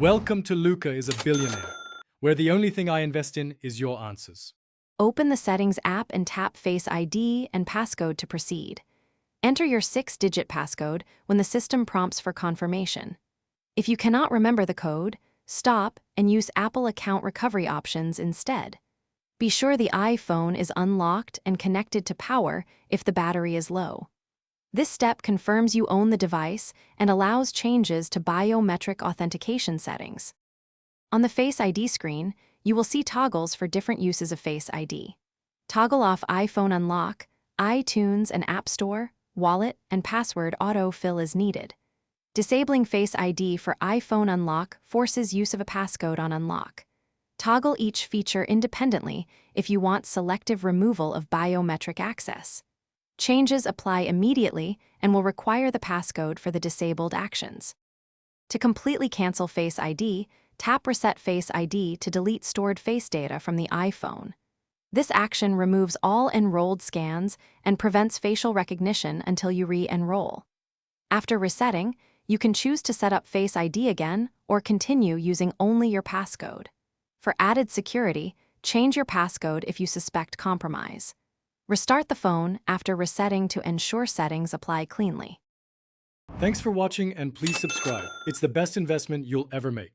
Welcome to Luca is a Billionaire, where the only thing I invest in is your answers. Open the Settings app and tap Face ID and passcode to proceed. Enter your 6-digit passcode when the system prompts for confirmation. If you cannot remember the code, stop and use Apple account recovery options instead. Be sure the iPhone is unlocked and connected to power if the battery is low. This step confirms you own the device and allows changes to biometric authentication settings. On the Face ID screen, you will see toggles for different uses of Face ID. Toggle off iPhone Unlock, iTunes and App Store, Wallet, and Password autofill as needed. Disabling Face ID for iPhone Unlock forces use of a passcode on unlock. Toggle each feature independently if you want selective removal of biometric access. Changes apply immediately and will require the passcode for the disabled actions. To completely cancel Face ID, tap Reset Face ID to delete stored face data from the iPhone. This action removes all enrolled scans and prevents facial recognition until you re-enroll. After resetting, you can choose to set up Face ID again or continue using only your passcode. For added security, change your passcode if you suspect compromise. Restart the phone after resetting to ensure settings apply cleanly. Thanks for watching and please subscribe. It's the best investment you'll ever make.